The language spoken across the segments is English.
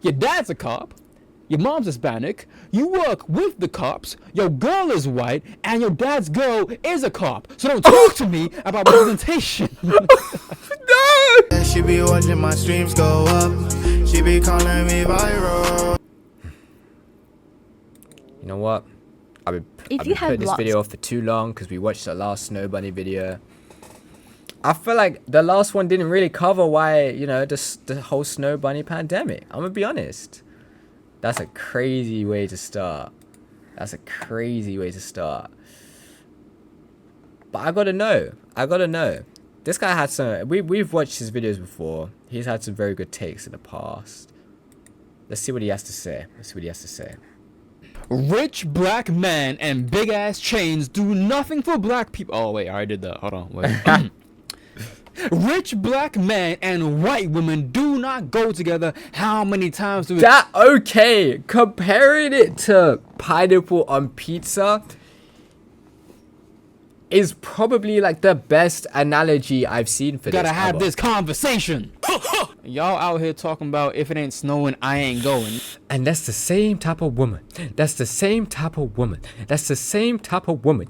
Your dad's a cop. Your mom's Hispanic. You work with the cops. Your girl is white, and your dad's girl is a cop. So don't talk to me about representation. No. She be watching my streams go up. She be calling me viral. You know what? I've been putting this video off for too long because we watched the last Snow Bunny video. I feel like the last one didn't really cover why, you know, the whole Snow Bunny pandemic. I'm gonna be honest. That's a crazy way to start. That's a crazy way to start. But I gotta know. This guy had some. We've watched his videos before. He's had some very good takes in the past. Let's see what he has to say. Rich black man and big ass chains do nothing for black people. Oh wait, I already did that. Hold on, wait. Rich black man and white women do not go together. How many times do we... That okay? Comparing it to pineapple on pizza is probably like the best analogy I've seen for this. Gotta have this conversation. Y'all out here talking about if it ain't snowing, I ain't going. And that's the same type of woman. That's the same type of woman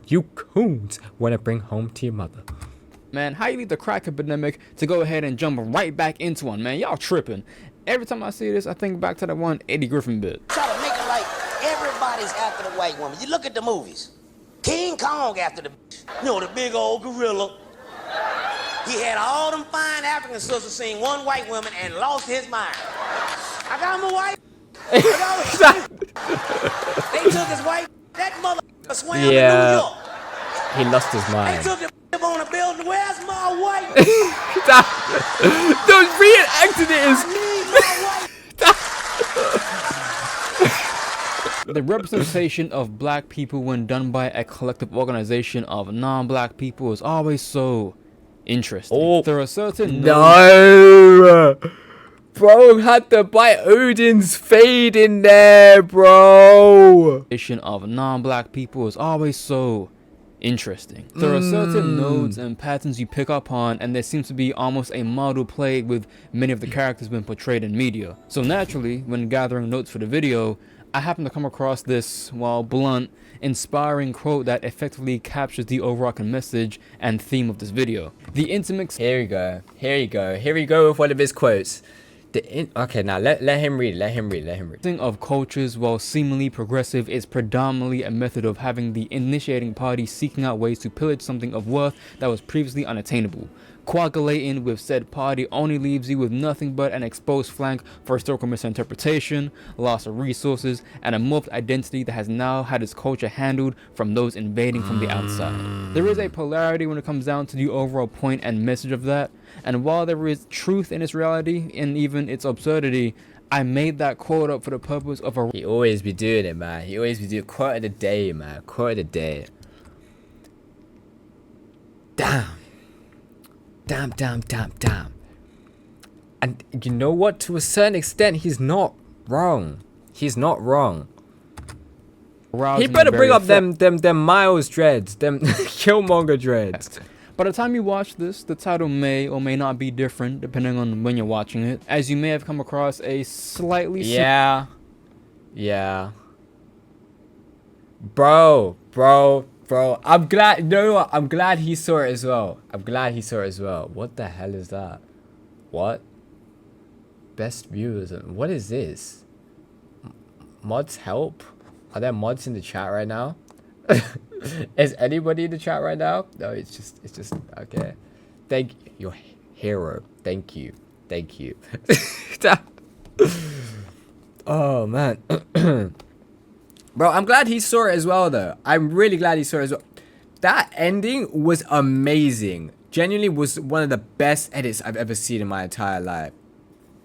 you coons want to bring home to your mother. Man, how you leave the crack epidemic to go ahead and jump right back into one, man? Y'all tripping. Every time I see this, I think back to that one Eddie Griffin bit. Try to make it like everybody's after the white woman. You look at the movies. King Kong after the, you know, the big old gorilla. He had all them fine African sisters seeing one white woman and lost his mind. I got him a white. They took his white. That mother swam to New York. He lost his mind. They took it on a building. Where's my white? Those reenacting it is. The representation of black people when done by a collective organization of non-black people is always so interesting. Oh, there are certain no. Bro had to buy Odin's fade in there, bro. Of non-black people is always so interesting. There are certain nodes and patterns you pick up on, and there seems to be almost a model played with many of the characters being portrayed in media. So naturally, when gathering notes for the video, I happened to come across this, while blunt, inspiring quote that effectively captures the overarching message and theme of this video. The intimate... Here we go with one of his quotes. Okay, now let him read. Of cultures, while seemingly progressive, is predominantly a method of having the initiating party seeking out ways to pillage something of worth that was previously unattainable. Coagulating with said party only leaves you with nothing but an exposed flank for historical misinterpretation, loss of resources, and a morphed identity that has now had its culture handled from those invading from the outside. There is a polarity when it comes down to the overall point and message of that, and while there is truth in its reality and even its absurdity, I made that quote up for the purpose of a... He always be doing it, man. He always be doing quote of the day, man. Quote of the day. Damn. And you know what? To a certain extent, he's not wrong. He better bring up them Miles dreads, them Killmonger dreads. By the time you watch this, the title may or may not be different depending on when you're watching it, as you may have come across a slightly... Yeah. Bro. I'm glad, you know what? I'm glad he saw it as well. What the hell is that? What? Best viewers. What is this? Mods help? Are there mods in the chat right now? Is anybody in the chat right now? No, it's just okay. Thank you, your hero. Thank you. Oh man. Bro, I'm glad he saw it as well though. I'm really glad he saw it as well. That ending was amazing. Genuinely was one of the best edits I've ever seen in my entire life.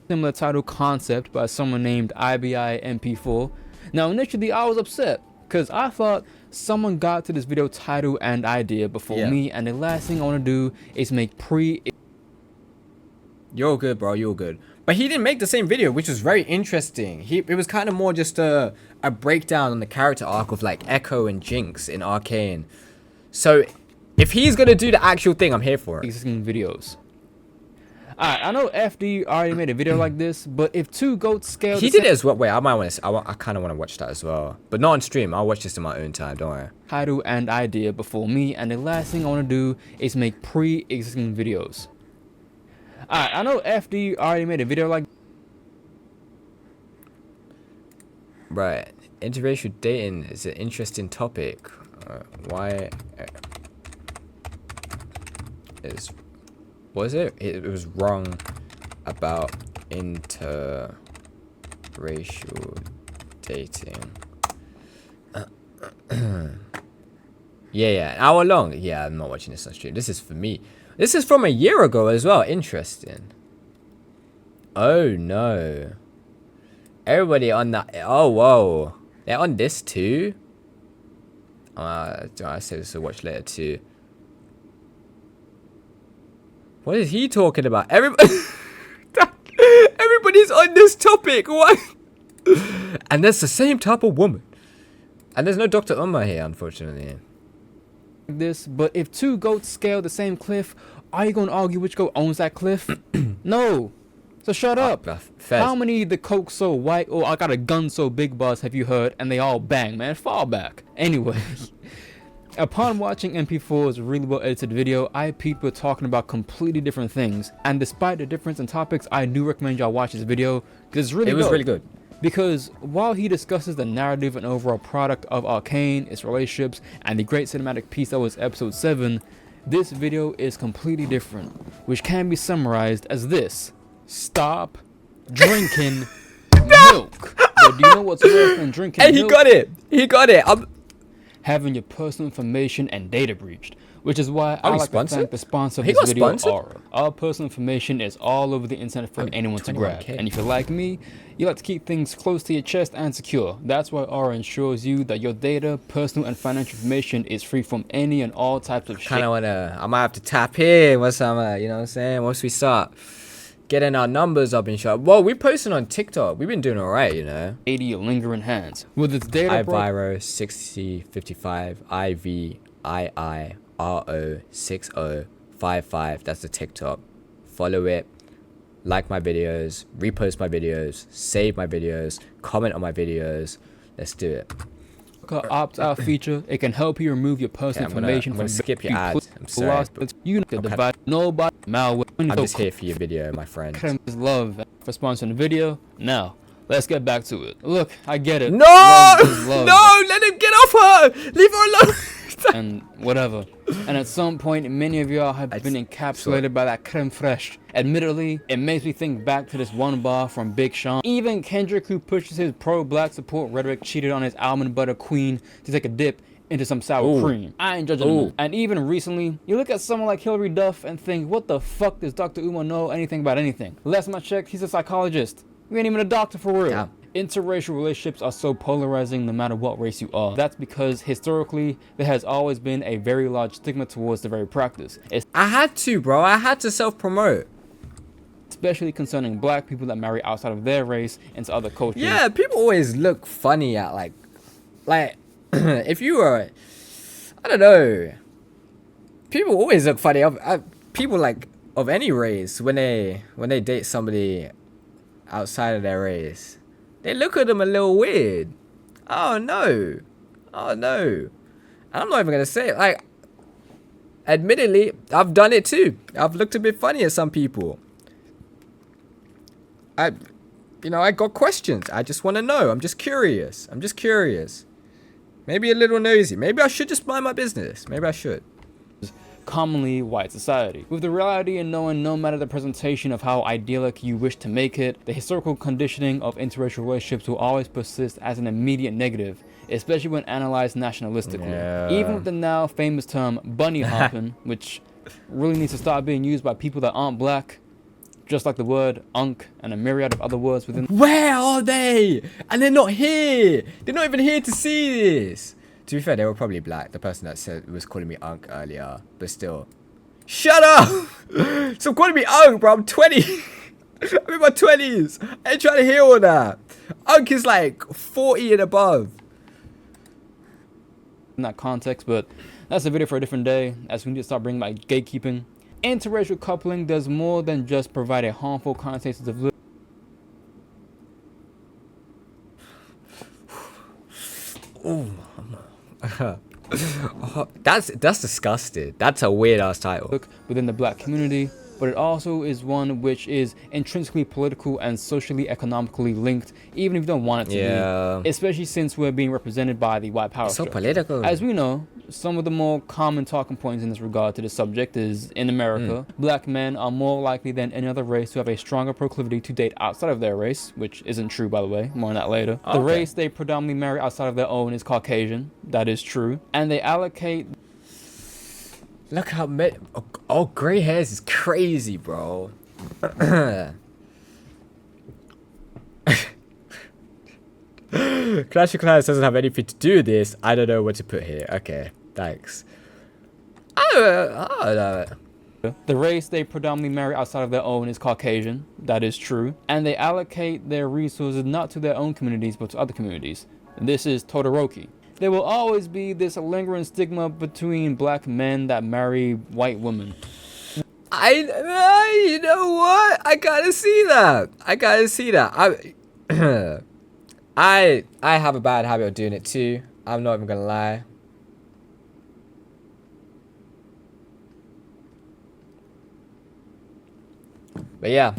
Similar title concept by someone named IBI-MP4. Now initially I was upset because I thought someone got to this video title and idea before me, and the last thing I want to do is make You're good, bro. You're good. But he didn't make the same video, which was very interesting. It was kind of more just a breakdown on the character arc of like Ekko and Jinx in Arcane. So if he's gonna do the actual thing, I'm here for it. Existing videos. Alright, I know FD already made a video like this, but if two goats scale He did it as well. Wait, I might want to. I kind of want to watch that as well, but not on stream. I'll watch this in my own time. Don't worry. title and idea before me, and the last thing I want to do is make pre-existing videos. Alright, I know FD already made a video like. Right, interracial dating is an interesting topic. Why was it? It was wrong about interracial dating. Yeah, an hour long. Yeah, I'm not watching this on stream. This is for me. This is from a year ago as well. Interesting. Oh no. Everybody on that. Oh whoa. They're on this too. I say this to watch later too. What is he talking about? Everybody's on this topic. What? And that's the same type of woman. And there's no Dr. Umar here, unfortunately. This, but if two goats scale the same cliff, are you gonna argue which goat owns that cliff? No. So shut up. How many the coke so white or I got a gun so big buzz have you heard? And they all bang, man. Fall back. Anyway. Upon watching MP4's really well edited video, I people talking about completely different things, and despite the difference in topics, I do recommend y'all watch this video because it was really good. Because while he discusses the narrative and overall product of Arcane, its relationships, and the great cinematic piece that was episode 7, this video is completely different, which can be summarized as this: stop drinking milk. But do you know what's worse than drinking milk? He got it. He got it. Having your personal information and data breached, which is why I like to thank the sponsor of He this got video, sponsored? Aura. Our personal information is all over the internet for anyone to grab, 21K. and if you're like me, you like to keep things close to your chest and secure. That's why Aura ensures you that your data, personal and financial information is free from any and all types of shit. I might have to tap in once you know what I'm saying? Once we start getting our numbers up and shit. Well, we're posting on TikTok. We've been doing alright, you know. 80 lingering hands. With its data iViro 6055 IVIIRO 6055. That's the TikTok. Follow it. Like my videos. Repost my videos. Save my videos. Comment on my videos. Let's do it. opt-out feature. It can help you remove your personal information I'm gonna from skip your ads. I'm sorry. You can divide nobody malware. I'm just here for your video, my friend. Love for sponsoring the video. Now, let's get back to it. Look, I get it. No! Love. No! Let him get off her! Leave her alone! And whatever. And at some point, many of y'all have been encapsulated by that creme fraiche. Admittedly, it makes me think back to this one bar from Big Sean. Even Kendrick, who pushes his pro-black support rhetoric, cheated on his almond butter queen to take a dip into some sour cream. I ain't judging him. And even recently, you look at someone like Hilary Duff and think, what the fuck does Dr. Umar know anything about anything? Last time I checked, he's a psychologist. You ain't even a doctor for real. Yeah. Interracial relationships are so polarizing no matter what race you are. That's because historically there has always been a very large stigma towards the very practice. I had to, bro. I had to self-promote. Especially concerning black people that marry outside of their race into other cultures. Yeah, people always look funny at like if you were, I don't know. People always look funny. People like of any race when they date somebody outside of their race. They look at them a little weird. Oh no. Oh no. I'm not even going to say it. Like, admittedly, I've done it too. I've looked a bit funny at some people. I got questions. I just want to know. I'm just curious. Maybe a little nosy. Maybe I should just mind my business. Maybe I should. Commonly white society. With the reality in knowing no matter the presentation of how idyllic you wish to make it, the historical conditioning of interracial relationships will always persist as an immediate negative, especially when analyzed nationalistically. Yeah. Even with the now famous term bunny hopping, which really needs to start being used by people that aren't black, just like the word unk and a myriad of other words within. Where are they? And they're not here. They're not even here to see this. To be fair, they were probably black. The person that said was calling me unk earlier, but still. Shut up! Stop calling me unk, bro. I'm 20. I'm in my 20s. I ain't trying to hear all that. Unk is like 40 and above. In that context, but that's a video for a different day, as we need to start bringing back gatekeeping. Interracial coupling does more than just provide a harmful connotations of That's disgusting. That's a weird ass title. within the black community, but it also is one which is intrinsically political and socially economically linked, even if you don't want it to be. Especially since we're being represented by the white power So structure. political. As we know, some of the more common talking points in this regard to the subject is, in America, black men are more likely than any other race to have a stronger proclivity to date outside of their race, which isn't true, by the way. More on that later. The race they predominantly marry outside of their own is Caucasian. That is true. And they allocate... Look how many. Oh, gray hairs is crazy, bro. Clash of Clans doesn't have anything to do with this. I don't know what to put here. Okay, thanks. The race they predominantly marry outside of their own is Caucasian. That is true. And they allocate their resources not to their own communities, but to other communities. This is Todoroki. There will always be this lingering stigma between black men that marry white women. You know what? I gotta see that. I have a bad habit of doing it too. I'm not even gonna lie. But yeah,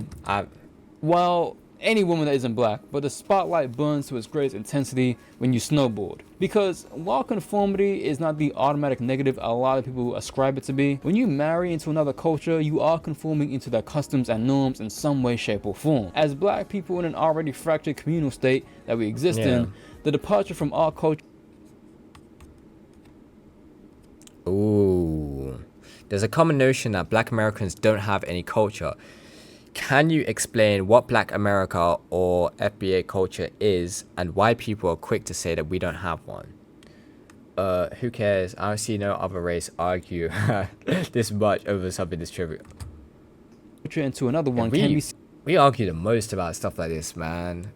Well, any woman that isn't black, but the spotlight burns to its greatest intensity when you snowboard. Because while conformity is not the automatic negative a lot of people ascribe it to be, when you marry into another culture, you are conforming into their customs and norms in some way, shape, or form. As black people in an already fractured communal state that we exist in, the departure from our culture... Ooh. There's a common notion that black Americans don't have any culture. Can you explain what black America or FBA culture is and why people are quick to say that we don't have one? Who cares? I don't see no other race argue this much over something this trivial. into another one can be We argue the most about stuff like this, man.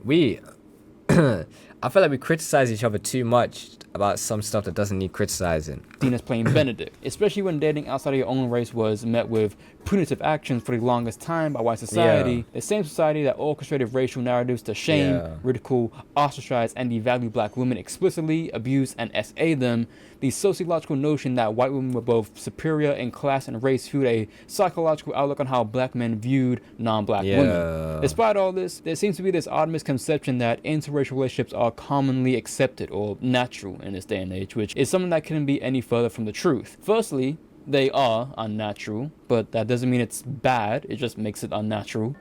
I feel like we criticize each other too much about some stuff that doesn't need criticizing. seen as playing Benedict, especially when dating outside of your own race was met with punitive actions for the longest time by white society, the same society that orchestrated racial narratives to shame, ridicule, ostracize, and devalue black women explicitly, abuse, and SA them. The sociological notion that white women were both superior in class and race fueled a psychological outlook on how black men viewed non-black women. Despite all this, there seems to be this odd misconception that interracial relationships are commonly accepted or natural in this day and age, which is something that couldn't be any further from the truth. Firstly, they are unnatural, but that doesn't mean it's bad, it just makes it unnatural.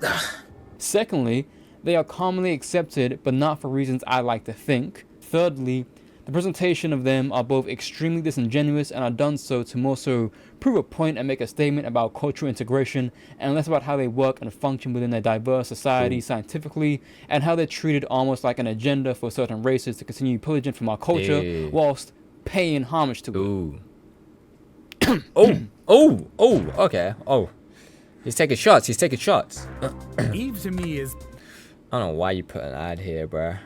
Secondly, they are commonly accepted, but not for reasons I like to think. Thirdly, the presentation of them are both extremely disingenuous and are done so to more so prove a point and make a statement about cultural integration and less about how they work and function within a diverse society scientifically and how they're treated almost like an agenda for certain races to continue pillaging from our culture whilst paying homage to it. Okay. He's taking shots. Eve to me is... I don't know why you put an ad here, bruh.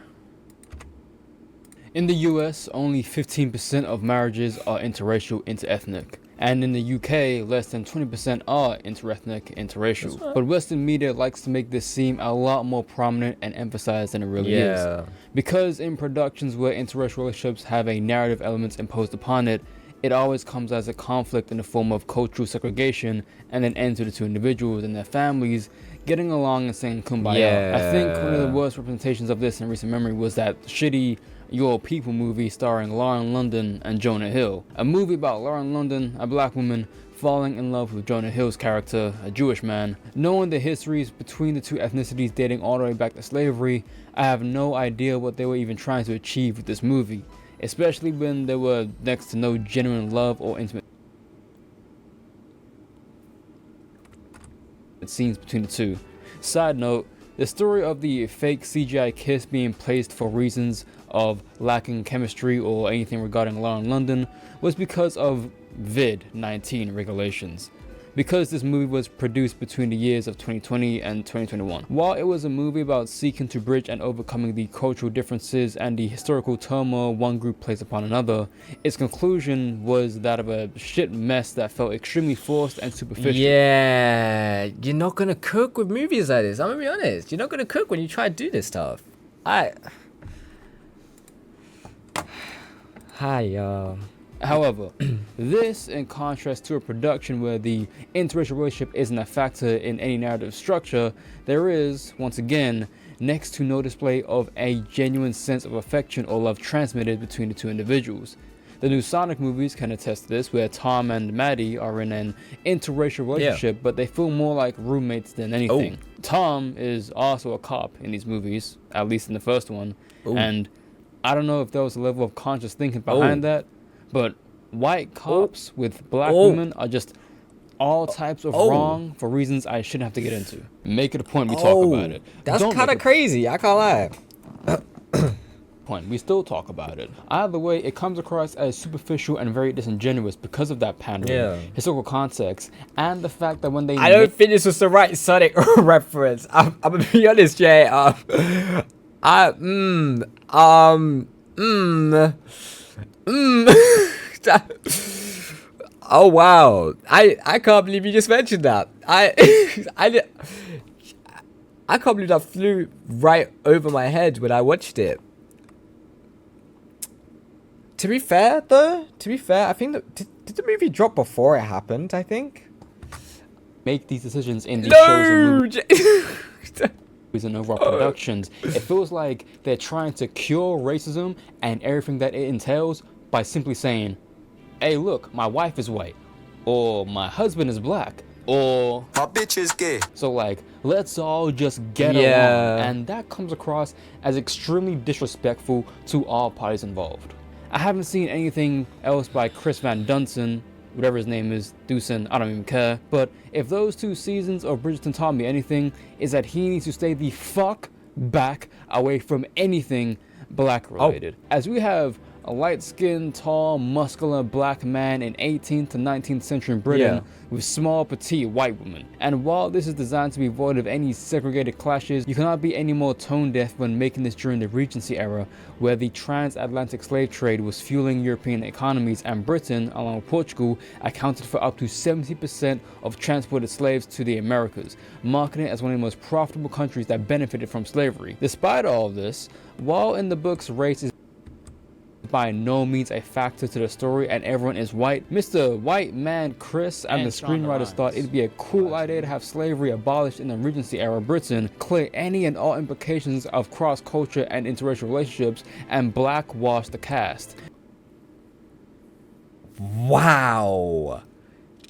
In the US, only 15% of marriages are interracial, interethnic. And in the UK, less than 20% are interethnic, interracial. But Western media likes to make this seem a lot more prominent and emphasized than it really is. Because in productions where interracial relationships have a narrative element imposed upon it, it always comes as a conflict in the form of cultural segregation and then ends with the two individuals and their families getting along and saying kumbaya. I think one of the worst representations of this in recent memory was that shitty Your People movie starring Lauren London and Jonah Hill. A movie about Lauren London, a black woman, falling in love with Jonah Hill's character, a Jewish man. Knowing the histories between the two ethnicities dating all the way back to slavery, I have no idea what they were even trying to achieve with this movie, especially when there were next to no genuine love or intimate scenes between the two. Side note, the story of the fake CGI kiss being placed for reasons of lacking chemistry or anything regarding Lauren London was because of COVID-19 regulations. because this movie was produced between the years of 2020 and 2021. While it was a movie about seeking to bridge and overcoming the cultural differences and the historical turmoil one group placed upon another, its conclusion was that of a shit mess that felt extremely forced and superficial. Yeah, you're not gonna cook with movies like this. I'm gonna be honest. You're not gonna cook when you try to do this stuff. Hi, However, this, in contrast to a production where the interracial relationship isn't a factor in any narrative structure, there is, once again, next to no display of a genuine sense of affection or love transmitted between the two individuals. The new Sonic movies can attest to this, where Tom and Maddie are in an interracial relationship, but they feel more like roommates than anything. Tom is also a cop in these movies, at least in the first one, and I don't know if there was a level of conscious thinking behind that, but white cops with black women are just all types of wrong for reasons I shouldn't have to get into. Make it a point we talk about it. That's kind of crazy. I can't lie. We still talk about it. Either way, it comes across as superficial and very disingenuous because of that pandering, historical context, and the fact that when they I don't think this was the right Sonic reference. I'm gonna be honest, Jay. Oh wow! I can't believe you just mentioned that. I can't believe that flew right over my head when I watched it. To be fair, I think that did the movie drop before it happened? I think. Make these decisions in these shows and movies and overall productions. It feels like they're trying to cure racism and everything that it entails by simply saying, hey look, my wife is white, or my husband is black, or my bitch is gay. So like, let's all just get along, and that comes across as extremely disrespectful to all parties involved. I haven't seen anything else by Chris Van Dusen, whatever his name is, Dusen, I don't even care. But if those 2 seasons of Bridgerton taught me anything, is that he needs to stay the fuck back away from anything black related. As we have a light-skinned, tall, muscular black man in 18th to 19th century Britain with small, petite white women. And while this is designed to be void of any segregated clashes, you cannot be any more tone-deaf when making this during the Regency era, where the transatlantic slave trade was fueling European economies, and Britain, along with Portugal, accounted for up to 70% of transported slaves to the Americas, marking it as one of the most profitable countries that benefited from slavery. Despite all of this, while in the books race is by no means a factor to the story and everyone is white, Mr. White Man Chris and the screenwriters thought it'd be a cool idea to have slavery abolished in the Regency era Britain, clear any and all implications of cross-culture and interracial relationships, and blackwash the cast. Wow.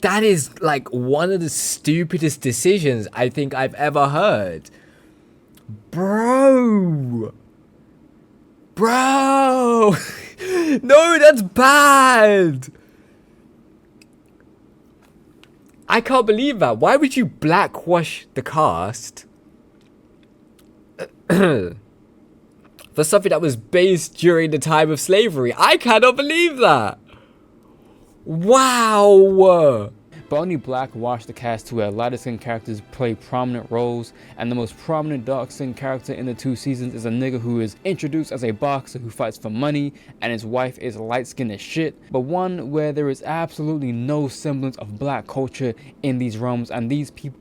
That is like one of the stupidest decisions I think I've ever heard. Bro. No, that's bad. I can't believe that. Why would you blackwash the cast for something that was based during the time of slavery? I cannot believe that. Wow. But only blackwash the cast to where lighter-skinned characters play prominent roles, and the most prominent dark-skinned character in the 2 seasons is a nigga who is introduced as a boxer who fights for money, and his wife is light-skinned as shit, but one where there is absolutely no semblance of black culture in these realms, and these people...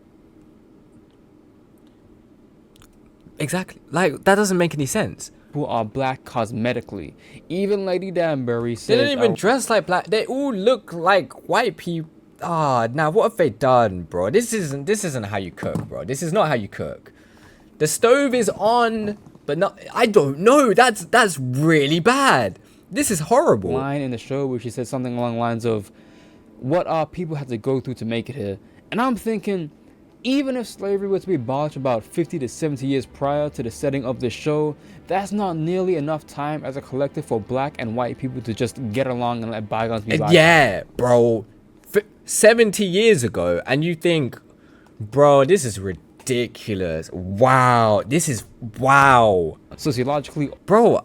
Exactly. Like, that doesn't make any sense. Who are black cosmetically. Even Lady Danbury says... They don't even dress like black. They all look like white people. Now what have they done, bro? This isn't how you cook, bro. This is not how you cook. The stove is on, but not. I don't know. That's really bad. This is horrible. Line in the show where she said something along the lines of, "What our people had to go through to make it here." And I'm thinking, even if slavery was to be abolished about 50 to 70 years prior to the setting of this show, that's not nearly enough time as a collective for black and white people to just get along and let bygones be bygones. Yeah, bro. 70 years ago, and you think, bro, this is ridiculous. Wow. This is wow. Sociologically, bro.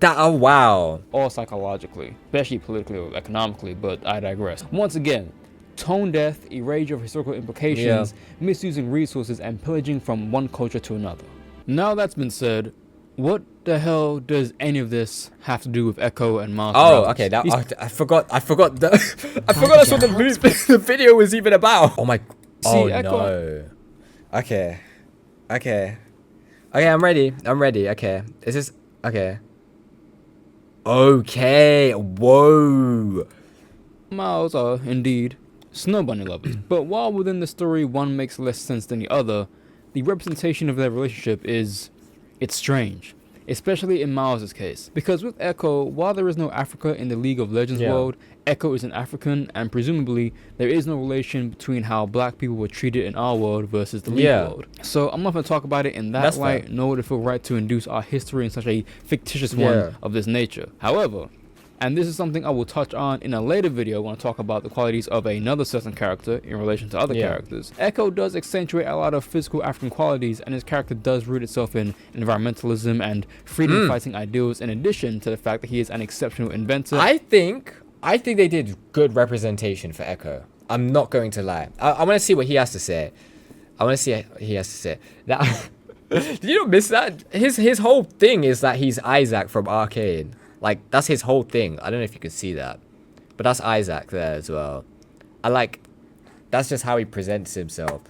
Wow. Or psychologically, especially politically or economically, but I digress. Once again, tone deaf, erasure of historical implications, misusing resources, and pillaging from one culture to another. Now that's been said, what the hell does any of this have to do with Ekko and Miles? Oh, okay. That I forgot. I forgot that's what the video was even about. Oh my. Oh no. Okay. Okay. Okay. I'm ready. Okay. Is this okay? Okay. Whoa. Miles are indeed snow bunny lovers, but while within the story one makes less sense than the other, the representation of their relationship it's strange, especially in Miles' case. Because with Ekko, while there is no Africa in the League of Legends world, Ekko is an African, and presumably there is no relation between how black people were treated in our world versus the League world. So I'm not going to talk about it in that light, nor would it feel right to induce our history in such a fictitious one of this nature. However, and this is something I will touch on in a later video when I talk about the qualities of another certain character in relation to other characters. Ekko does accentuate a lot of physical African qualities, and his character does root itself in environmentalism and freedom fighting ideals, in addition to the fact that he is an exceptional inventor. I think they did good representation for Ekko. I'm not going to lie. I want to see what he has to say. That, did you not miss that? His whole thing is that he's Isaac from Arcane. Like, that's his whole thing. I don't know if you can see that, but that's Isaac there as well. That's just how he presents himself.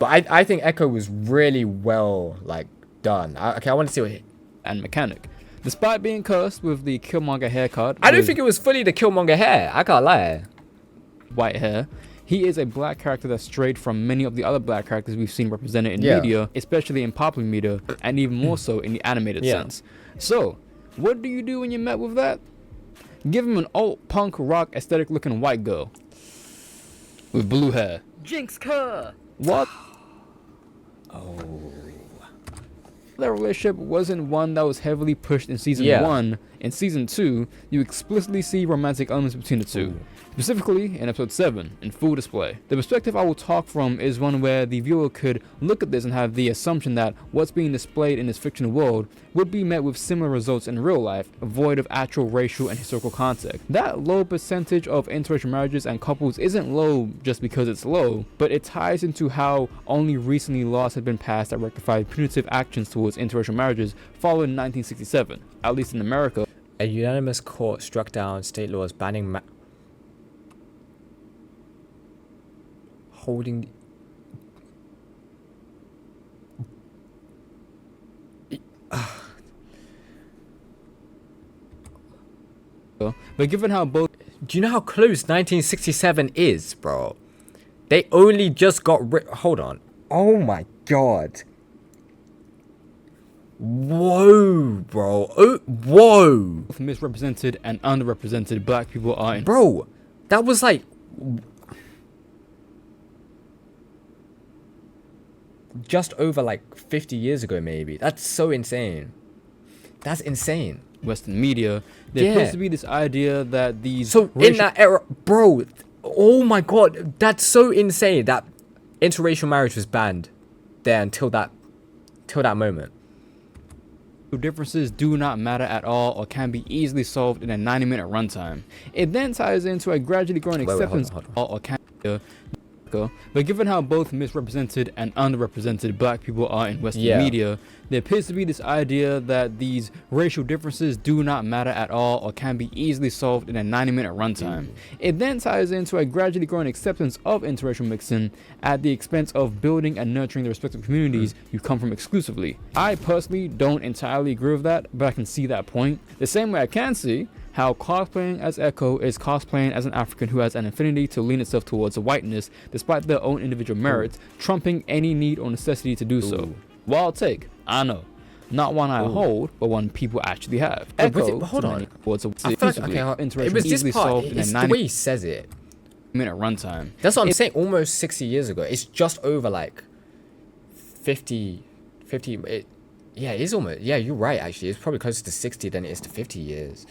But I think Ekko was really well, like, done. I want to see what and mechanic. Despite being cursed with the Killmonger haircut, I don't think it was fully the Killmonger hair. I can't lie. White hair, he is a black character that strayed from many of the other black characters we've seen represented in media, especially in popular media, and even more so in the animated sense. So, what do you do when you're met with that? Give him an alt punk rock aesthetic looking white girl with blue hair. Jinx Kerr. What? Oh. That relationship wasn't one that was heavily pushed in season 1. In season 2, you explicitly see romantic elements between the two. Specifically in episode 7, in full display. The perspective I will talk from is one where the viewer could look at this and have the assumption that what's being displayed in this fictional world would be met with similar results in real life, void of actual racial and historical context. That low percentage of interracial marriages and couples isn't low just because it's low, but it ties into how only recently laws have been passed that rectified punitive actions towards interracial marriages following 1967, at least in America. A unanimous court struck down state laws banning holding. But given how both... Do you know how close 1967 is, bro? They only just got hold on. Oh my god. Whoa, bro. Oh, whoa. misrepresented and underrepresented black people are in... Bro, that was like... just over like 50 years ago, maybe. That's so insane. That's insane. Western media, there appears to be this idea that these... So in that era, bro, oh my god, that's so insane that interracial marriage was banned there until that moment. Differences do not matter at all or can be easily solved in a 90-minute runtime. It then ties into a gradually growing acceptance or can but given how both misrepresented and underrepresented black people are in Western media, there appears to be this idea that these racial differences do not matter at all or can be easily solved in a 90-minute runtime. It then ties into a gradually growing acceptance of interracial mixing at the expense of building and nurturing the respective communities you come from exclusively. I personally don't entirely agree with that, but I can see that point. The same way I can see how cosplaying as Ekko is cosplaying as an African who has an affinity to lean itself towards whiteness despite their own individual merits, trumping any need or necessity to do so. Wild take, I know. Not one I hold, but one people actually have. Ekko, hold on. It was this part, it's the way he says it. Minute runtime. That's what I'm saying, almost 60 years ago. It's just over like 50, yeah, it is almost, yeah, you're right actually. It's probably closer to 60 than it is to 50 years.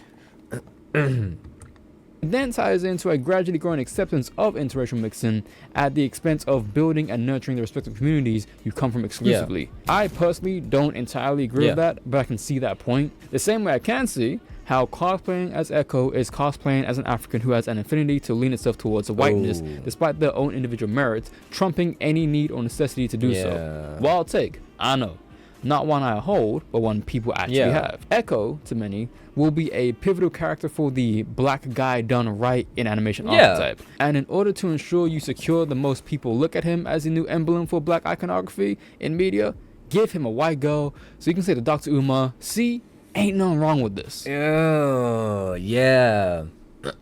Then ties into a gradually growing acceptance of interracial mixing at the expense of building and nurturing the respective communities you come from exclusively. I personally don't entirely agree with that, but I can see that point. The same way I can see how cosplaying as Ekko is cosplaying as an African who has an affinity to lean itself towards the whiteness, despite their own individual merits, trumping any need or necessity to do so. Wild take, I know. Not one I hold, but one people actually have. Ekko, to many, will be a pivotal character for the black guy done right in animation archetype. And in order to ensure you secure the most people look at him as a new emblem for black iconography in media, give him a white girl so you can say to Dr. Umar, see, ain't nothing wrong with this. Oh, yeah.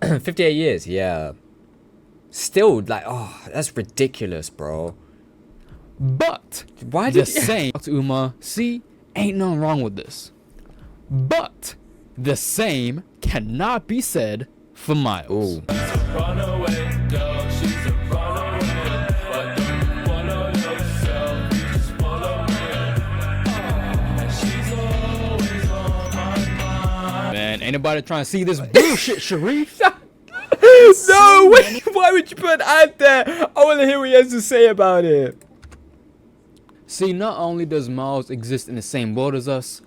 58 years, yeah. Still, like, oh, that's ridiculous, bro. But why did the same Dr. Umar, see, ain't nothing wrong with this. But the same cannot be said for Miles. Ooh. Man, ain't nobody trying to see this bullshit, Sharif. No, wait, why would you put an ad there? I want to hear what he has to say about it. See, not only does Miles exist in the same world as us,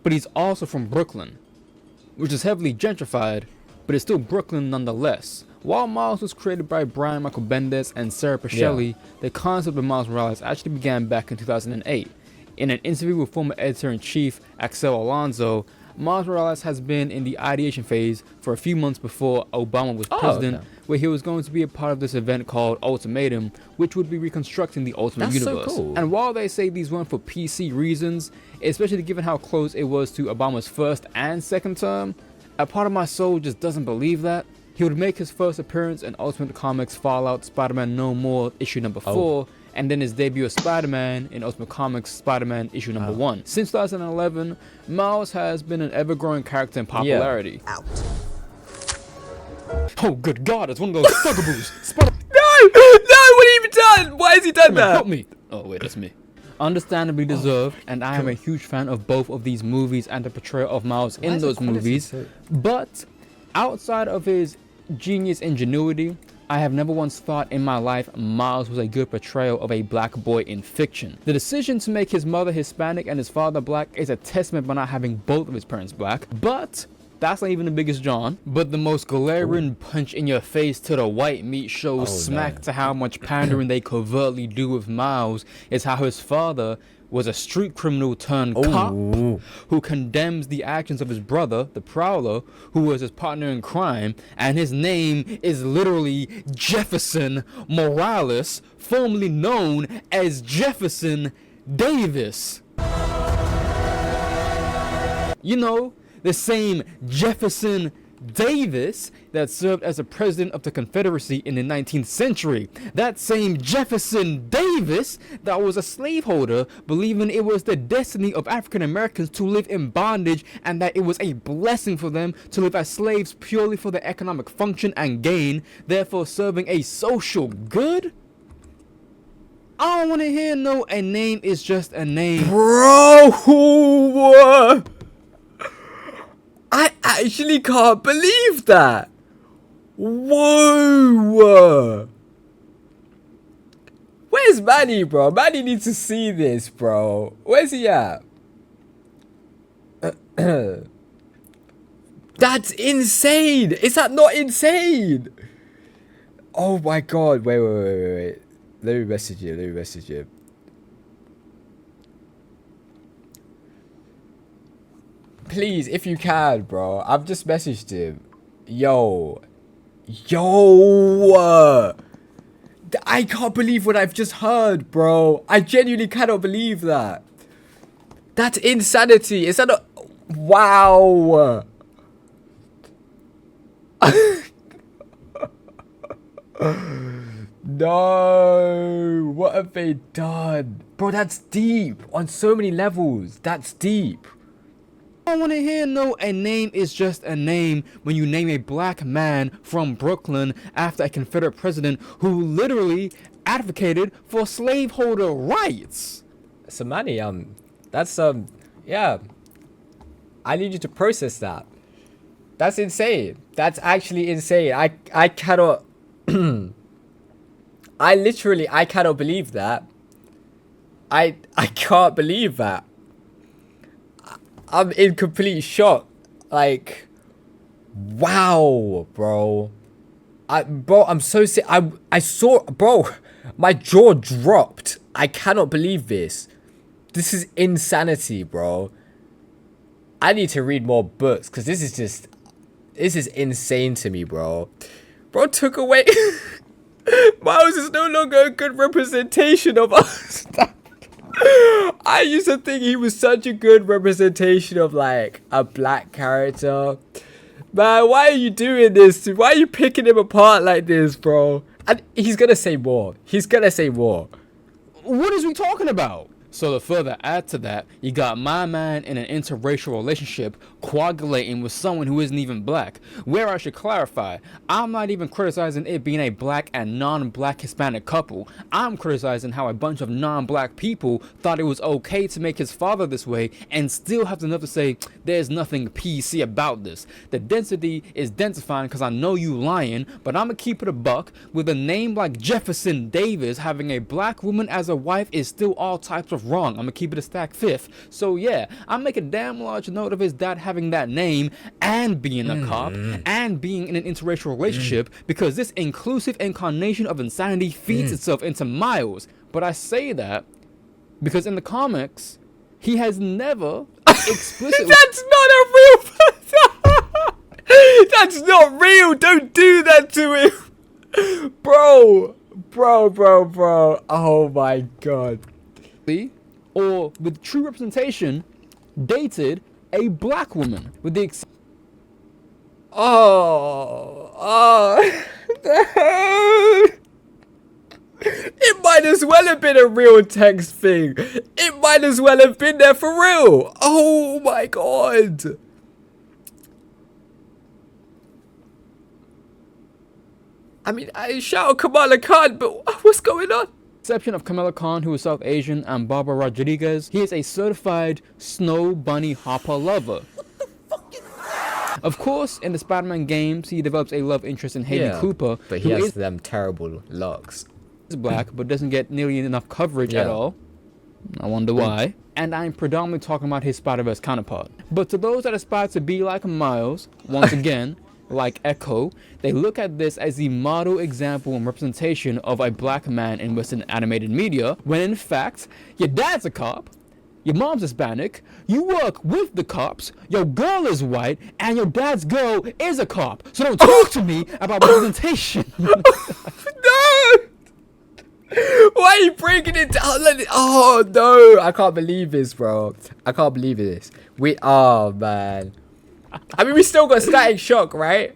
but he's also from Brooklyn, which is heavily gentrified, but it's still Brooklyn nonetheless. While Miles was created by Brian Michael Bendis and Sarah Pichelli, the concept of Miles Morales actually began back in 2008. In an interview with former editor-in-chief Axel Alonso, Miles Morales has been in the ideation phase for a few months before Obama was president, where he was going to be a part of this event called Ultimatum, which would be reconstructing the Ultimate Universe. So cool. And while they say these weren't for PC reasons, especially given how close it was to Obama's first and second term, a part of my soul just doesn't believe that. He would make his first appearance in Ultimate Comics Fallout Spider-Man No More issue number 4, and then his debut as Spider-Man in Ultimate Comics Spider-Man issue number 1. Since 2011, Miles has been an ever-growing character in popularity. Oh, good God, it's one of those thuggaboos. No, what have you done? Why has he done that? Help me. Oh, wait, that's me. Understandably deserved, and I am a huge fan of both of these movies and the portrayal of Miles in those movies. But outside of his genius ingenuity, I have never once thought in my life Miles was a good portrayal of a black boy in fiction. The decision to make his mother Hispanic and his father black is a testament by not having both of his parents black, but that's not even the biggest John. But the most glaring punch in your face to the white meat shows smack to how much pandering they covertly do with Miles is how his father was a street criminal turned cop who condemns the actions of his brother, the Prowler, who was his partner in crime, and his name is literally Jefferson Morales, formerly known as Jefferson Davis. You know, the same Jefferson Davis that served as a president of the Confederacy in the 19th century. That same Jefferson Davis that was a slaveholder, believing it was the destiny of African Americans to live in bondage and that it was a blessing for them to live as slaves purely for their economic function and gain, therefore serving a social good. I don't want to hear no a name is just a name. Bro, I actually can't believe that. Whoa. Where's Manny, bro? Manny needs to see this, bro. Where's he at? That's insane. Is that not insane? Oh my God. Wait. Let me message him. Please, if you can, bro. I've just messaged him. Yo. I can't believe what I've just heard, bro. I genuinely cannot believe that. That's insanity. Is that not... Wow. No. What have they done? Bro, that's deep. On so many levels. That's deep. I don't want to hear no a name is just a name when you name a black man from Brooklyn after a Confederate president who literally advocated for slaveholder rights. So Manny, that's yeah. I need you to process that. That's insane. That's actually insane. I cannot I cannot believe that. I can't believe that. I'm in complete shock. Like, Wow, bro. I'm so sick. I saw, bro, my jaw dropped. I cannot believe this. This is insanity, bro. I need to read more books because this is insane to me, bro. Bro took away. Miles is no longer a good representation of us. I used to think he was such a good representation of like a black character. Man, why are you doing this? Why are you picking him apart like this, bro? And he's gonna say more. He's gonna say more. What is we talking about? So to further add to that, you got my man in an interracial relationship coagulating with someone who isn't even black. Where I should clarify, I'm not even criticizing it being a black and non-black Hispanic couple. I'm criticizing how a bunch of non-black people thought it was okay to make his father this way and still have enough to say there's nothing PC about this. The density is densifying because I know you lying, but I'm gonna keep it a buck. With a name like Jefferson Davis, having a black woman as a wife is still all types of wrong. I'm gonna keep it a stack fifth. So yeah, I make a damn large note of his dad having that name and being a cop and being in an interracial relationship because this inclusive incarnation of insanity feeds itself into Miles. But I say that because in the comics, he has never explicitly. That's not a real person. That's not real. Don't do that to him, bro. Oh my god. Or with true representation, dated a black woman with the It might as well have been a real text thing. It might as well have been there for real. Oh my god. I mean, I shout out Kamala Khan, but what's going on? exception of Kamala Khan, who is South Asian, and Barbara Rodriguez, he is a certified snow bunny hopper lover. Of course, in the Spider-Man games, he develops a love interest in Haley Cooper, but he has them terrible looks. Is black, but doesn't get nearly enough coverage at all. I wonder why. And I'm predominantly talking about his Spider-Verse counterpart. But to those that aspire to be like Miles, once again, like Ekko, they look at this as the model example and representation of a black man in Western animated media, when in fact, your dad's a cop, your mom's Hispanic, you work with the cops, your girl is white, and your dad's girl is a cop. So don't talk to me about representation. No! Why are you breaking it down? Oh no, I can't believe this, bro. I can't believe this. Oh man. I mean, we still got Static Shock, right?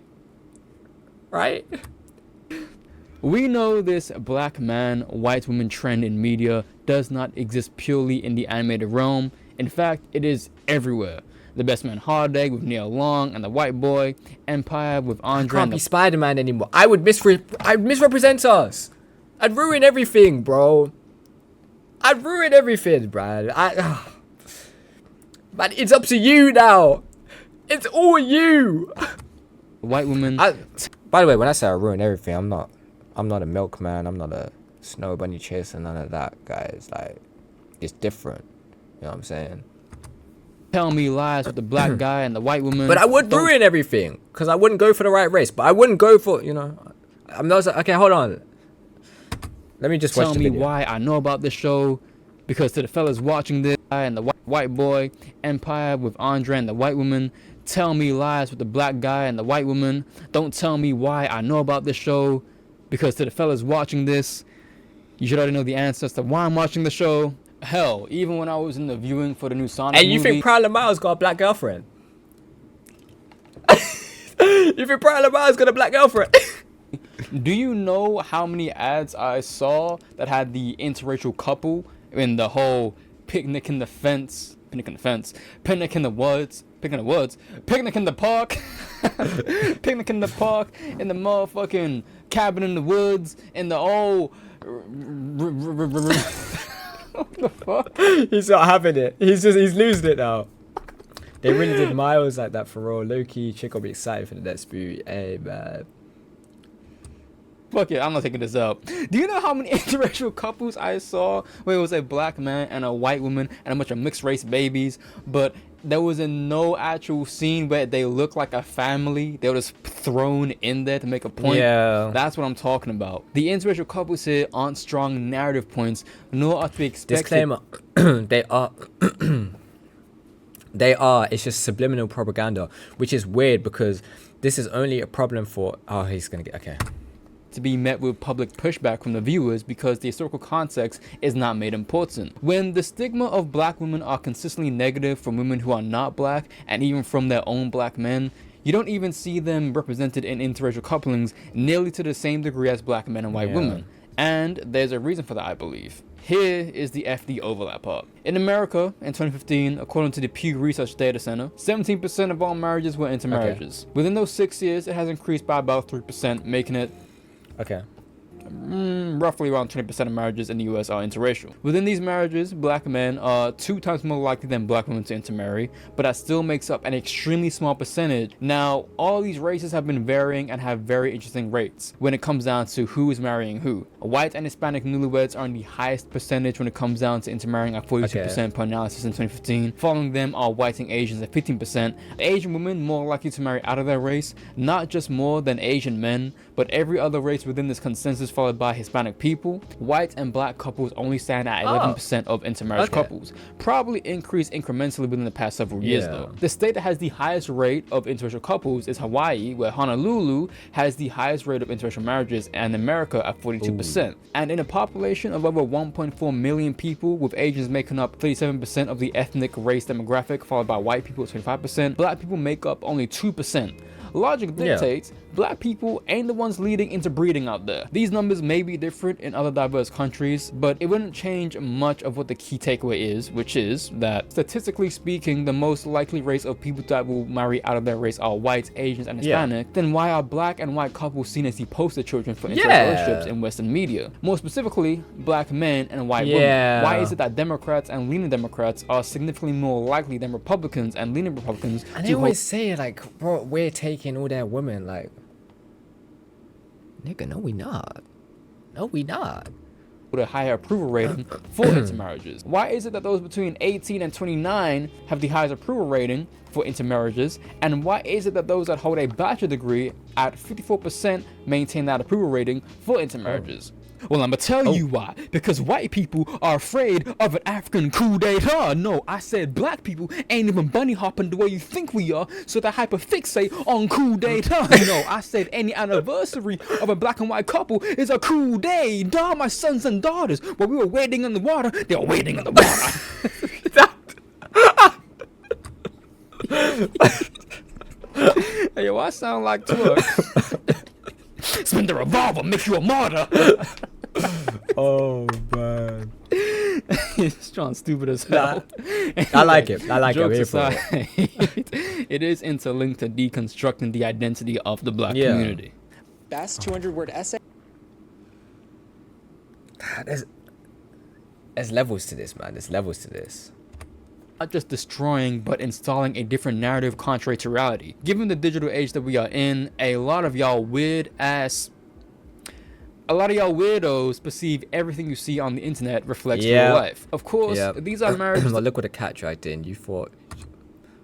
Right? We know this black man, white woman trend in media does not exist purely in the animated realm. In fact, it is everywhere. The Best Man Hard Egg with Neil Long and the White Boy, Empire with Andre. I can't be Spider-Man anymore. I'd misrepresent us. I'd ruin everything, bro. I'd ruin everything, Brad. Man, it's up to you now. It's all you. White woman. By the way, when I say I ruin everything, I'm not a milkman. I'm not a snow bunny chaser. None of that, guys. Like, it's different. You know what I'm saying? Tell me lies with the black guy and the white woman. But I would ruin everything because I wouldn't go for the right race. But I wouldn't go for, I'm not. Okay, hold on. Let me just watch the video. Tell me why I know about this show, because to the fellas watching this, I and the white boy, Empire with Andre and the white woman, tell me lies with the black guy and the white woman. Don't tell me why I know about this show, because to the fellas watching this, you should already know the answer as to why I'm watching the show. Hell, even when I was in the viewing for the new Sonic movie. And you think Prowler Miles got a black girlfriend? You think Prowler Miles got a black girlfriend? Do you know how many ads I saw that had the interracial couple in the whole picnic in the woods, picnic in the park, picnic in the park, in the motherfucking cabin in the woods, in the old. What the fuck? He's not having it. He's losing it now. They really did Miles like that for real. Low key, chick will be excited for the next movie. Hey man. Fuck it, I'm not taking this out. Do you know how many interracial couples I saw where it was a black man and a white woman and a bunch of mixed race babies, but there was no actual scene where they looked like a family? They were just thrown in there to make a point. Yeah. That's what I'm talking about. The interracial couples here aren't strong narrative points, nor are to be expected. Disclaimer: they are. They are. It's just subliminal propaganda, which is weird because this is only a problem for. Oh, he's gonna get okay. To be met with public pushback from the viewers because the historical context is not made important. When the stigma of black women are consistently negative from women who are not black and even from their own black men, you don't even see them represented in interracial couplings nearly to the same degree as black men and white women. And there's a reason for that, I believe. Here is the FD overlap part. In America, in 2015, according to the Pew Research Data Center, 17% of all marriages were intermarriages. Within those 6 years, it has increased by about 3%, making it Okay. roughly around 20% of marriages in the US are interracial. Within these marriages, black men are 2 times more likely than black women to intermarry, but that still makes up an extremely small percentage. Now, all these races have been varying and have very interesting rates when it comes down to who is marrying who. White and Hispanic newlyweds are in the highest percentage when it comes down to intermarrying at 42% per analysis in 2015. Following them are white and Asians at 15%. Asian women more likely to marry out of their race, not just more than Asian men, but every other race within this consensus, followed by Hispanic people. White and black couples only stand at 11% of intermarriage couples. Probably increased incrementally within the past several years though. The state that has the highest rate of interracial couples is Hawaii, where Honolulu has the highest rate of interracial marriages, and America at 42%. And in a population of over 1.4 million people, with Asians making up 37% of the ethnic race demographic, followed by white people at 25%, black people make up only 2%. Logic dictates black people ain't the ones leading into breeding out there. These numbers may be different in other diverse countries, but it wouldn't change much of what the key takeaway is, which is that statistically speaking, the most likely race of people that will marry out of their race are whites, Asians, and Hispanic. Then why are black and white couples seen as the poster children for interracial relationships in Western media? More specifically, black men and white women. Why is it that Democrats and leaning Democrats are significantly more likely than Republicans and leaning Republicans? And they always say like, bro, we're taking all their women. Like, nigga, no we not. No we not. With a higher approval rating for intermarriages. Why is it that those between 18 and 29 have the highest approval rating for intermarriages? And why is it that those that hold a bachelor degree at 54% maintain that approval rating for intermarriages? Well, I'ma tell you why. Because white people are afraid of an African coup d'etat. No, I said black people ain't even bunny hopping the way you think we are, so they hyperfixate on coup d'etat. No, I said any anniversary of a black and white couple is a coup d'etat. My sons and daughters, while we were waiting in the water, they were waiting in the water. Hey, yo, I sound like Twerk. Spin the revolver, make you a martyr. Oh man. It's John stupid as hell. I like it. I like it. I'm here Jokes for aside, it. it is interlinked to deconstructing the identity of the black community. Best 200-word essay. There's levels to this, man. There's levels to this. Not just destroying, but installing a different narrative contrary to reality. Given the digital age that we are in, a lot of y'all weirdos perceive everything you see on the internet reflects real life. Of course, these are marriages. Look what a cat dragged in. You thought.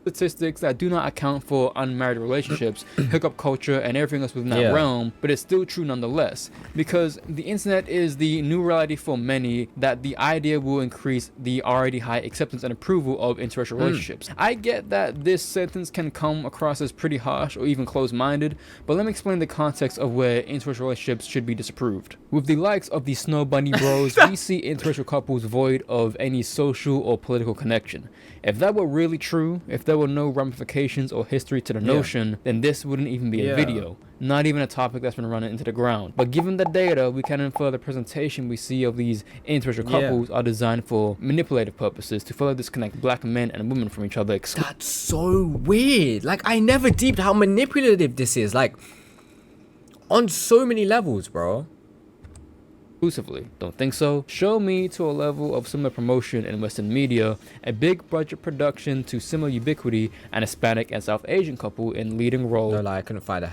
Statistics that do not account for unmarried relationships, hookup culture, and everything else within that realm, but it's still true nonetheless. Because the internet is the new reality for many, that the idea will increase the already high acceptance and approval of interracial relationships. I get that this sentence can come across as pretty harsh or even closed-minded, but let me explain the context of where interracial relationships should be disapproved. With the likes of the Snow Bunny Bros, we see interracial couples void of any social or political connection. If that were really true, if there were no ramifications or history to the notion, then this wouldn't even be a video, not even a topic that's been running into the ground. But given the data, we can infer the presentation we see of these interracial couples are designed for manipulative purposes to further disconnect black men and women from each other. That's so weird. Like, I never deeped how manipulative this is. Like, on so many levels, bro. Exclusively. Don't think so? Show me to a level of similar promotion in Western media, a big budget production to similar ubiquity, and Hispanic and South Asian couple in leading role. No lie, I couldn't find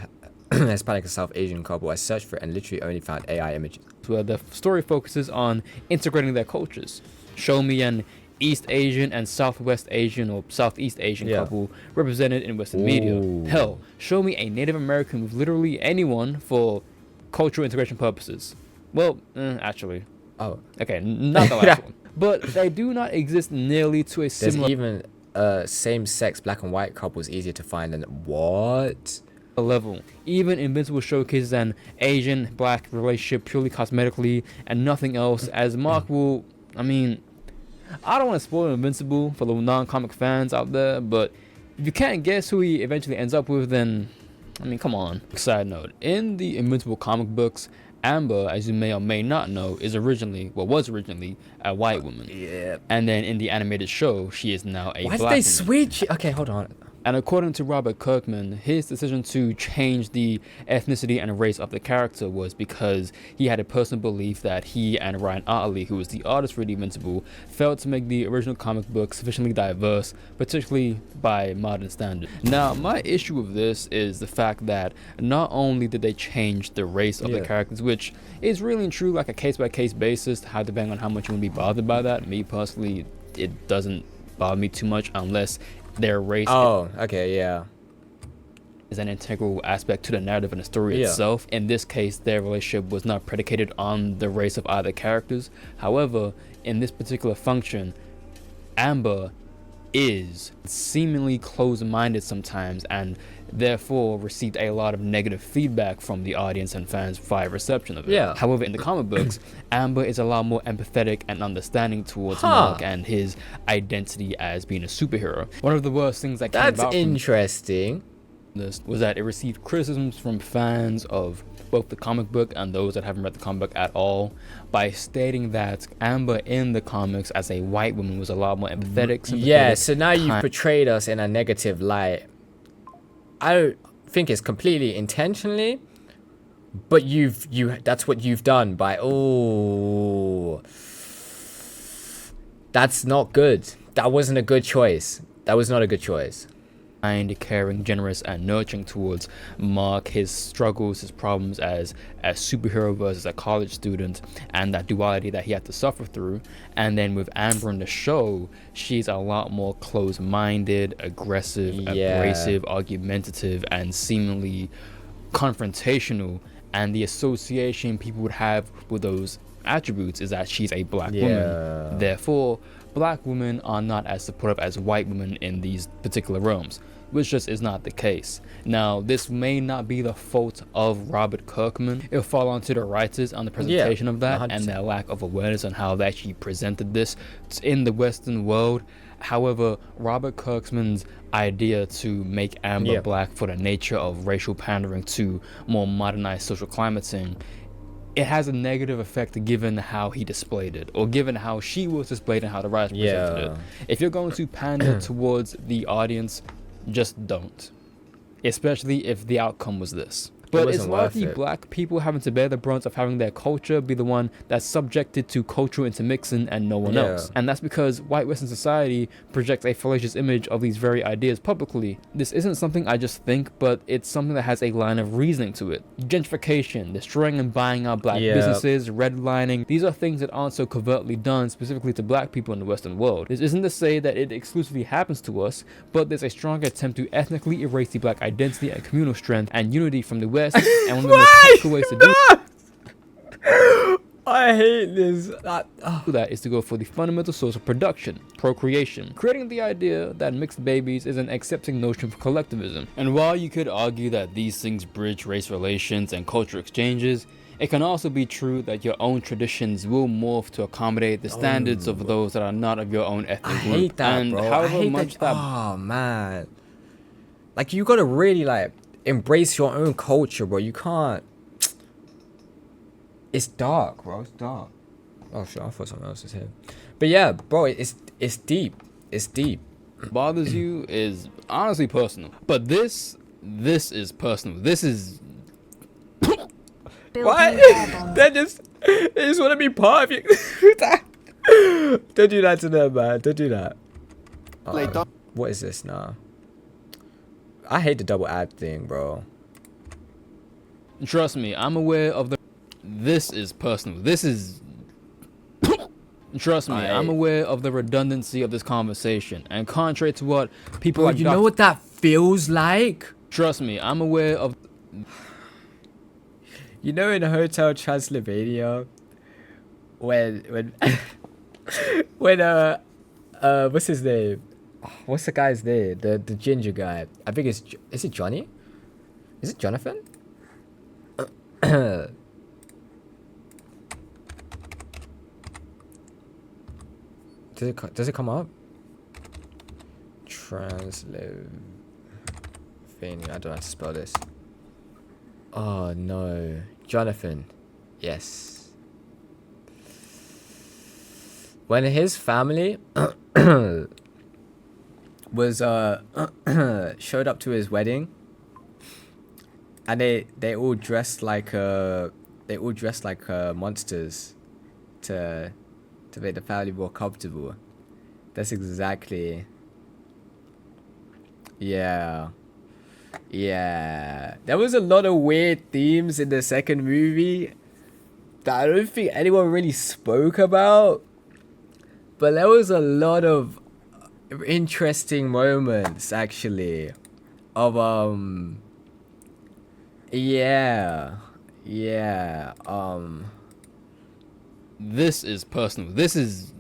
Hispanic and South Asian couple. I searched for it and literally only found AI images. where the story focuses on integrating their cultures. Show me an East Asian and Southwest Asian or Southeast Asian couple represented in Western media. Hell, show me a Native American with literally anyone for cultural integration purposes. Well, actually. Oh. Okay, not the last one. But they do not exist nearly to a There's similar even same-sex black and white couples easier to find than what? level. Even Invincible showcases an Asian-black relationship purely cosmetically and nothing else, as Mark will, I mean, I don't want to spoil Invincible for the non-comic fans out there, but if you can't guess who he eventually ends up with, then, I mean, come on. Side note, in the Invincible comic books, Amber, as you may or may not know, was originally a white woman. Yeah. And then in the animated show, she is now a Why black did they woman. switch? Okay, hold on. And according to Robert Kirkman, his decision to change the ethnicity and race of the character was because he had a personal belief that he and Ryan Ottley, who was the artist for The Invincible, failed to make the original comic book sufficiently diverse, particularly by modern standards. Now, my issue with this is the fact that not only did they change the race of the characters, which is really and true like a case-by-case basis, how depending on how much you want to be bothered by that. Me personally, it doesn't bother me too much unless their race is an integral aspect to the narrative and the story itself. In this case, their relationship was not predicated on the race of either characters. However, in this particular function, Amber is seemingly closed-minded sometimes and therefore received a lot of negative feedback from the audience and fans via reception of it. However, in the comic books, Amber is a lot more empathetic and understanding towards Mark and his identity as being a superhero. One of the worst things that came about That's interesting. this was that it received criticisms from fans of both the comic book and those that haven't read the comic book at all by stating that Amber in the comics as a white woman was a lot more empathetic, sympathetic. So now you've portrayed us in a negative light. I don't think it's completely intentionally, but that's what you've done by that's not good. That wasn't a good choice. That was not a good choice. Kind, caring, generous, and nurturing towards Mark, his struggles, his problems as a superhero versus a college student, and that duality that he had to suffer through. And then with Amber in the show, she's a lot more closed-minded, aggressive, abrasive, argumentative, and seemingly confrontational. And the association people would have with those attributes is that she's a black woman. Therefore, black women are not as supportive as white women in these particular realms, which just is not the case. Now, this may not be the fault of Robert Kirkman. It'll fall onto the writers on the presentation of that 100%. And their lack of awareness on how they actually presented this in the Western world. However, Robert Kirkman's idea to make Amber black for the nature of racial pandering to more modernized social climating, it has a negative effect given how he displayed it, or given how she was displayed and how the writers presented it. If you're going to pander towards the audience, just don't. Especially if the outcome was this. But it's likely black people having to bear the brunt of having their culture be the one that's subjected to cultural intermixing and no one else. And that's because white Western society projects a fallacious image of these very ideas publicly. This isn't something I just think, but it's something that has a line of reasoning to it. Gentrification, destroying and buying out black businesses, redlining, these are things that aren't so covertly done specifically to black people in the Western world. This isn't to say that it exclusively happens to us, but there's a strong attempt to ethnically erase the black identity and communal strength and unity from the West. And one of the most practical ways to do I hate this. That is to go for the fundamental source of production, procreation, creating the idea that mixed babies is an accepting notion for collectivism. And while you could argue that these things bridge race relations and cultural exchanges, it can also be true that your own traditions will morph to accommodate the standards of those that are not of your own ethnic group. I hate that, and bro. however I hate much that. Oh man, like you gotta really like embrace your own culture, bro. You can't. It's dark, bro. It's dark. Oh shit, I thought someone else was here. But yeah, bro, it's deep. It's deep. bothers you is honestly personal. But this is personal. This is what? They just want to be part of you. Don't do that to them, man. Don't do that. What is this now? I hate the double ad thing, bro. Trust me, I'm aware of the. This is personal. This is. Trust me, I'm aware of the redundancy of this conversation, and contrary to what people like you know what that feels like? Trust me, I'm aware of. You know, in Hotel Transylvania, when when what's his name? What's the guy's name? The ginger guy. I think is it Johnny? Is it Jonathan? Does it come up? Transylvania. I don't know how to spell this. Oh no, Jonathan. Yes. When his family was showed up to his wedding, and they all dressed like monsters to make the family more comfortable. That's exactly. Yeah. Yeah. There was a lot of weird themes in the second movie that I don't think anyone really spoke about. But there was a lot of interesting moments actually of yeah. This is personal. This is.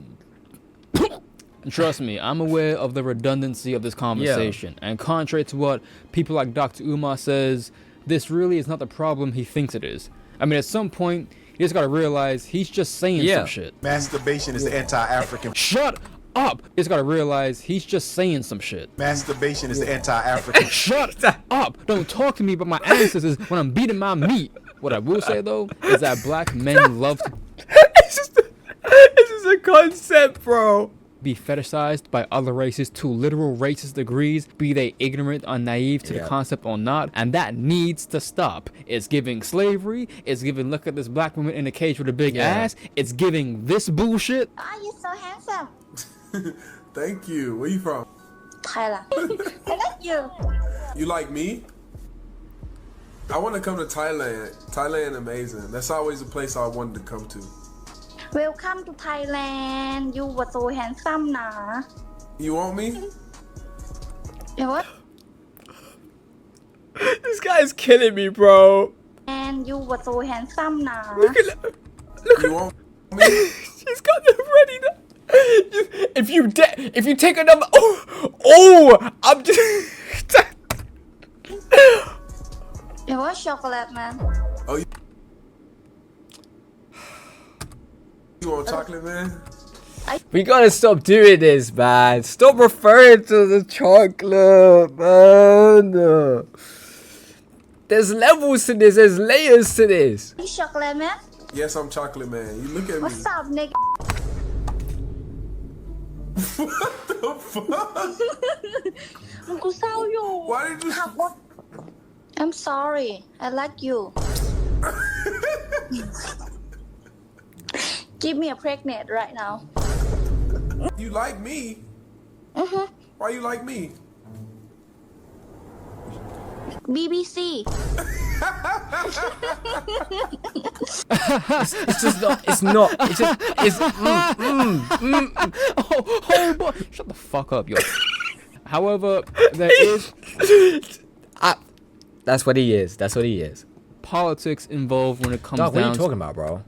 Trust me, I'm aware of the redundancy of this conversation, and contrary to what people like Dr. Umar says, this really is not the problem he thinks it is. I mean, at some point, you just gotta realize he's just saying some shit. Masturbation is the anti-African. Shut up! You just gotta realize he's just saying some shit. Masturbation is the anti-African. Shut up! Don't talk to me about my ancestors when I'm beating my meat. What I will say though is that black men love to This is a concept, bro. Be fetishized by other races to literal racist degrees, be they ignorant or naive to the concept or not, and that needs to stop. It's giving slavery, it's giving look at this black woman in a cage with a big ass, it's giving this bullshit. Oh, you're so handsome. Thank you. Where you from? Thailand. I like you. You like me? I want to come to Thailand. Thailand amazing. That's always a place I wanted to come to. Welcome to Thailand. You were so handsome, nah. You want me? You what? This guy's killing me, bro. And you were so handsome, nah. Look at You want me? She's got them ready now. If you take another I'm just You want chocolate, man? Oh, you want chocolate, man? We gotta stop doing this, man. Stop referring to the chocolate, man. There's levels to this. There's layers to this. You chocolate, man? Yes, I'm chocolate, man. You look at me. What's up, nigga? What the fuck? Why did you? I'm sorry. I like you. Give me a pregnant right now. You like me? Why you like me? BBC. Oh boy, shut the fuck up, yo. However, there is That's what he is. That's what he is. politics involved when it comes Dog, what are down you talking about, bro?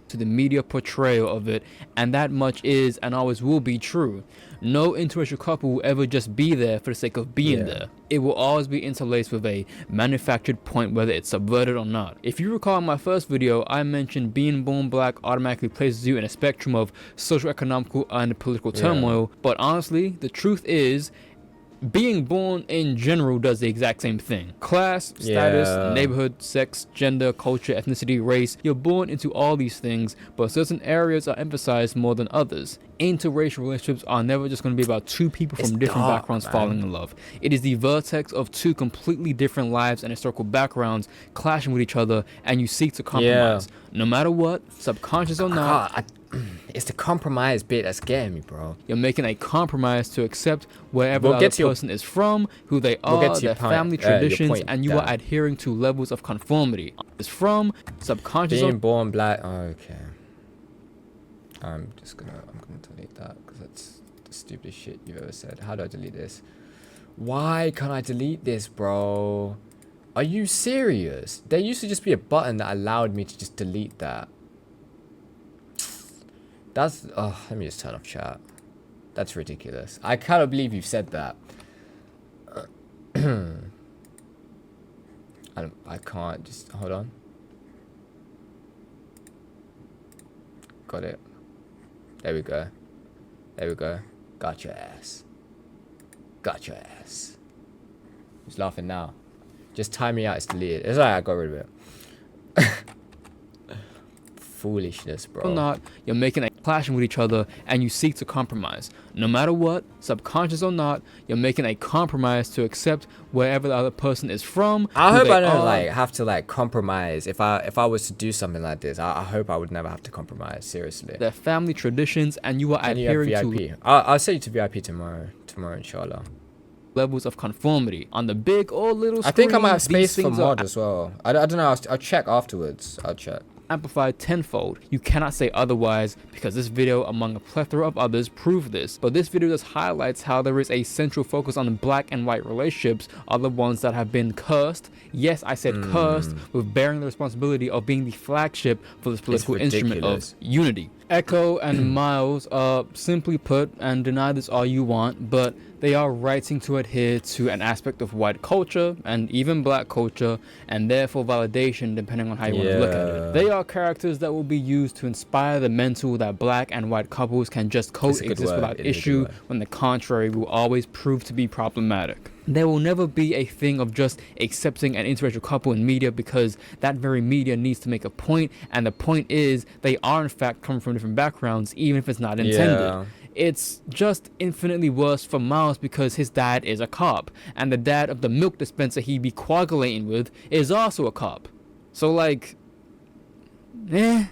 to the media portrayal of it, and that much is and always will be true. No interracial couple will ever just be there for the sake of being there. It will always be interlaced with a manufactured point, whether it's subverted or not. If you recall in my first video, I mentioned being born black automatically places you in a spectrum of social, economical, and political turmoil, but honestly, the truth is, being born in general does the exact same thing. Class, status, neighborhood, sex, gender, culture, ethnicity, race. You're born into all these things, but certain areas are emphasized more than others. Interracial relationships are never just going to be about two people from different backgrounds falling in love. It is the vertex of two completely different lives and historical backgrounds clashing with each other, and you seek to compromise. No matter what, subconscious or not, It's the compromise bit that's getting me, bro. You're making a compromise to accept wherever We'll the get other to your- person is from, who they We'll get are, to your their point, family your traditions, point, and you are Dan. adhering to levels of conformity. Is from subconscious. Being born black. Okay. I'm gonna delete that because that's the stupidest shit you've ever said. How do I delete this? Why can't I delete this, bro? Are you serious? There used to just be a button that allowed me to just delete that. That's... Oh, let me just turn off chat. That's ridiculous. I cannot believe you've said that. I can't just... Hold on. Got it. There we go. There we go. Got your ass. Got your ass. Who's laughing now? Just time me out, it's deleted. It's alright, I got rid of it. Foolishness, bro. Or not, you're making a clashing with each other and you seek to compromise. No matter what, subconscious or not, you're making a compromise to accept wherever the other person is from. I who hope they I don't are. like have to like compromise. If I was to do something like this, I hope I would never have to compromise. Seriously. Their family traditions, and you are And you have adhering to VIP. I'll send you to VIP tomorrow. Tomorrow, inshallah. levels of conformity on the big or little screen. I think I might have these space for things are mod as well. I don't know. I'll check afterwards. I'll check. amplified tenfold. You cannot say otherwise because this video, among a plethora of others, prove this. But this video just highlights how there is a central focus on black and white relationships are the ones that have been cursed. Yes, I said cursed, with bearing the responsibility of being the flagship for this political instrument of ridiculous. unity. Ekko and Miles are simply put, and deny this all you want, but they are writing to adhere to an aspect of white culture and even black culture, and therefore validation depending on how you want to look at it. They are characters that will be used to inspire the mental that black and white couples can just That's a good coexist word. without It is a good issue, word. when the contrary will always prove to be problematic. There will never be a thing of just accepting an interracial couple in media, because that very media needs to make a point, and the point is they are in fact coming from different backgrounds, even if it's not intended. Yeah. It's just infinitely worse for Miles because his dad is a cop, and the dad of the milk dispenser he be coagulating with is also a cop. So like, no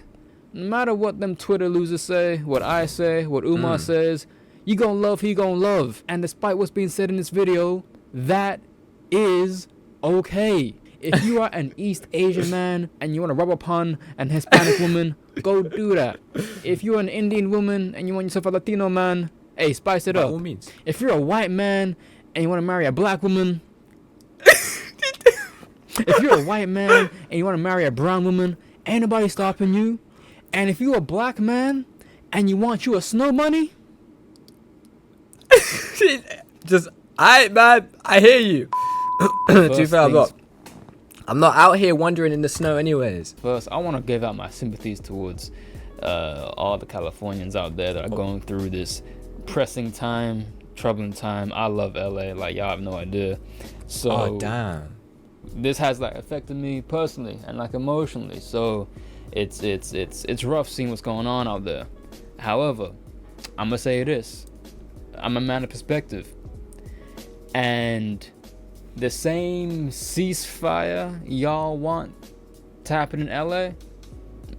matter what them Twitter losers say, what I say, what Umar says, you gonna love, he gonna love. And despite what's being said in this video, that is okay. If you are an East Asian man and you want to rub upon an Hispanic woman, go do that. If you're an Indian woman and you want yourself a Latino man, hey, spice it By up. all means. If you're a white man and you want to marry a black woman, if you're a white man and you want to marry a brown woman, ain't nobody stopping you. And if you're a black man and you want you a snow bunny, Man, I hear you. To be First fair, things I'm not out here wandering in the snow anyways. first, I want to give out my sympathies towards all the Californians out there that are going through this pressing time, troubling time. I love LA, like y'all have no idea. So Oh, damn. this has like affected me personally and like emotionally. So it's rough seeing what's going on out there. However, I'm gonna say this: I'm a man of perspective, and the same ceasefire y'all want to happen in LA,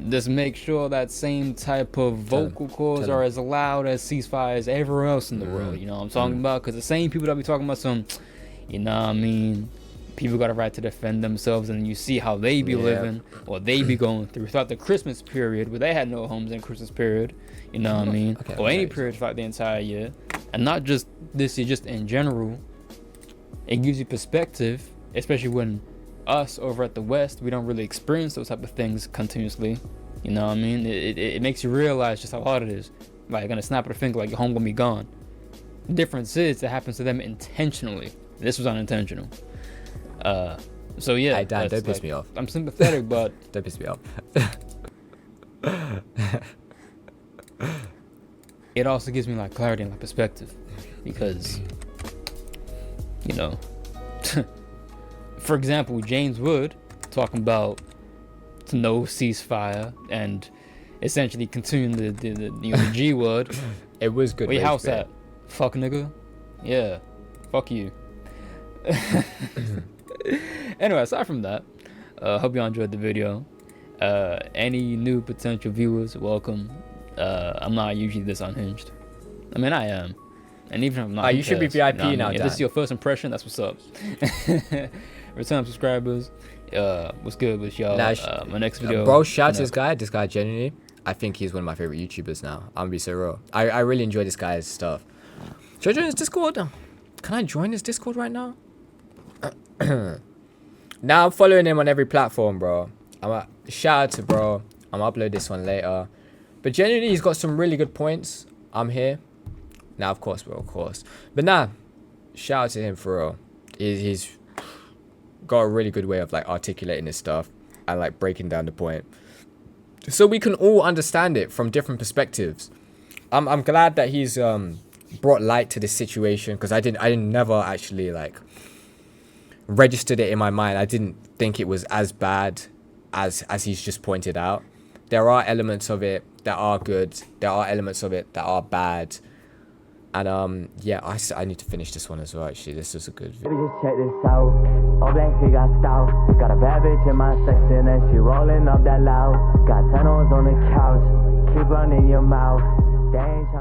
just make sure that same type of vocal cords are as loud as ceasefires everywhere else in the world. You know what I'm talking about? Because the same people that be talking about some, you know what I mean, people got a right to defend themselves, and you see how they be living or they be going through throughout the Christmas period, where they had no homes in Christmas period, you know what I mean, or any period throughout the entire year, and not just this year, just in general. It gives you perspective, especially when us over at the West, we don't really experience those type of things continuously. You know what I mean? It makes you realize just how hard it is. Like, gonna snap of a finger, like your home gonna be gone. The difference is it happens to them intentionally. This was unintentional. So yeah. Hey, Dan, that's don't piss like, me off. I'm sympathetic, but Don't piss me off. it also gives me like clarity and like perspective, because, you know, for example, James Wood talking about no ceasefire and essentially continuing the G word. It was good. Wait, rage how's bait. that? Fuck nigga? Yeah. Fuck you. Anyway, aside from that, hope y'all enjoyed the video. Any new potential viewers, welcome. I'm not usually this unhinged. I mean, I am. And even if I'm not, you should be VIP now, If Dan. this is your first impression, that's what's up. Return subscribers, what's good with y'all? Nah, My next video. bro, shout to you this guy. This guy genuinely, I think he's one of my favorite YouTubers now. I'm gonna be so real. I really enjoy this guy's stuff. Should I join his Discord? Can I join his Discord right now? Now I'm following him on every platform, bro. Shout out to bro. I'm gonna upload this one later. But genuinely, he's got some really good points. I'm here. Now, of course, bro, of course. But nah, shout out to him for real. He's got a really good way of like articulating his stuff and like breaking down the point, so we can all understand it from different perspectives. I'm glad that he's brought light to this situation, because I never actually like registered it in my mind. I didn't think it was as bad as he's just pointed out. There are elements of it that are good. There are elements of it that are bad. And yeah, I need to finish this one as well. Actually, this is a good video. Just check this out. All black, she got stout. Got a bad bitch in my section and she rolling up that loud. Got tunnels on the couch. Keep running your mouth. They ain't